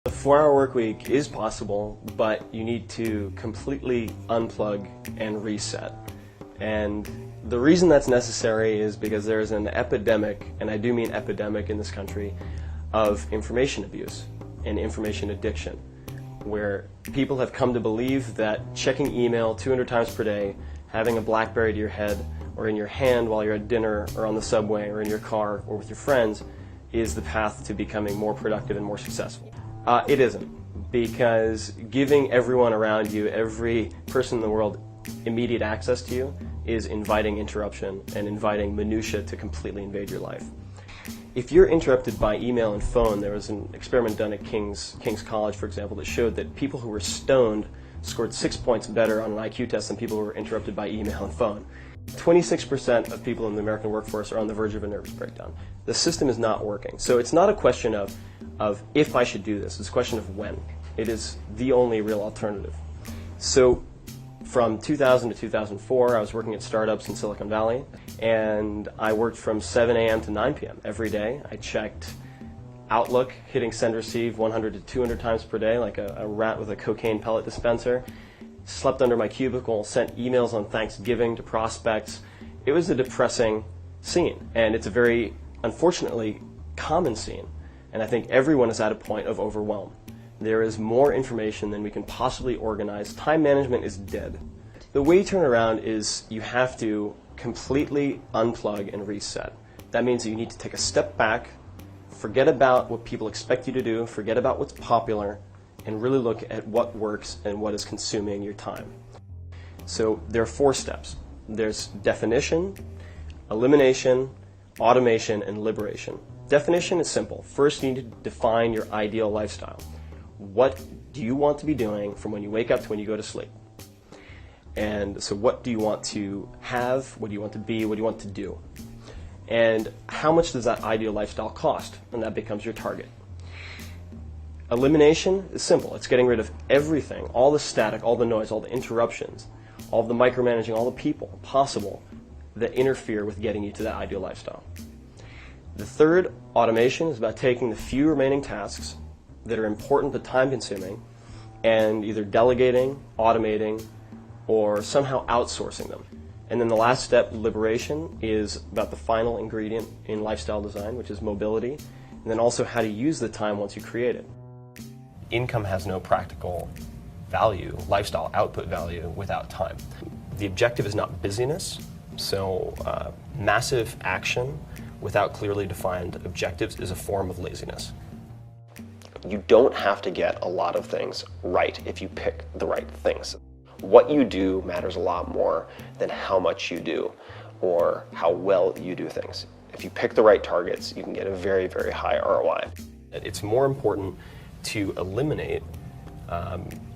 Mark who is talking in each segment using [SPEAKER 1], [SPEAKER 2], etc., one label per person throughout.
[SPEAKER 1] A 4-hour work week is possible, but you need to completely unplug and reset. And the reason that's necessary is because there is an epidemic, and I do mean epidemic in this country, of information abuse and information addiction, where people have come to believe that checking email 200 times per day, having a BlackBerry to your head or in your hand while you're at dinner or on the subway or in your car or with your friends is the path to becoming more productive and more successful. It isn't, because giving everyone around you, every person in the world, immediate access to you is inviting interruption and inviting minutia to completely invade your life. If you're interrupted by email and phone, there was an experiment done at King's College, for example, that showed that people who were stoned scored 6 points better on an IQ test than people who were interrupted by email and phone. 26% of people in the American workforce are on the verge of a nervous breakdown. The system is not working. So it's not a question of if I should do this, it's a question of when. It is the only real alternative. So from 2000 to 2004, I was working at startups in Silicon Valley, and I worked from 7 a.m. to 9 p.m. every day. I checked Outlook, hitting send receive 100 to 200 times per day, like a rat with a cocaine pellet dispenser. Slept under my cubicle, sent emails on Thanksgiving to prospects. It was a depressing scene, and it's a very, unfortunately, common scene. And I think everyone is at a point of overwhelm. There is more information than we can possibly organize. Time management is dead. The way you turn around is you have to completely unplug and reset. That means that you need to take a step back, forget about what people expect you to do, forget about what's popular, and really look at what works and what is consuming your time. So there are 4 steps. There's definition, elimination, automation, and liberation. Definition is simple. First, you need to define your ideal lifestyle. What do you want to be doing from when you wake up to when you go to sleep? And so what do you want to have? What do you want to be? What do you want to do? And how much does that ideal lifestyle cost? And that becomes your target. Elimination is simple. It's getting rid of everything, all the static, all the noise, all the interruptions, all the micromanaging, all the people possible that interfere with getting you to that ideal lifestyle. The third, automation, is about taking the few remaining tasks that are important but time-consuming and either delegating, automating, or somehow outsourcing them. And then the last step, liberation, is about the final ingredient in lifestyle design, which is mobility, and then also how to use the time once you create it. Income has no practical value, lifestyle output value, without time. The objective is not busyness, so massive action without clearly defined objectives is a form of laziness. You don't have to get a lot of things right if you pick the right things. What you do matters a lot more than how much you do or how well you do things. If you pick the right targets, you can get a very, very high ROI. It's more important to eliminate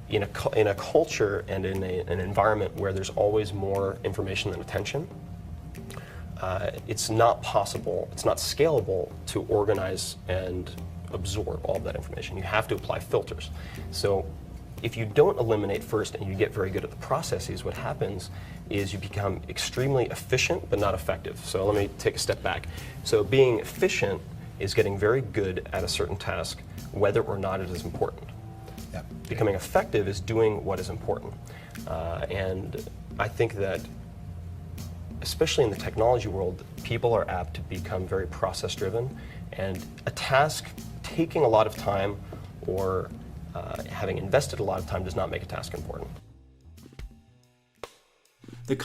[SPEAKER 1] in a culture and in an environment where there's always more information than attention. It's not possible, it's not scalable to organize and absorb all of that information. You have to apply filters. So if you don't eliminate first and you get very good at the processes, what happens is you become extremely efficient but not effective. So let me take a step back. So being efficient is getting very good at a certain task, whether or not it is important.
[SPEAKER 2] Yep.
[SPEAKER 1] Becoming effective is doing what is important. And I think that, especially in the technology world, people are apt to become very process-driven, and a task taking a lot of time or having invested a lot of time does not make a task important.
[SPEAKER 2] The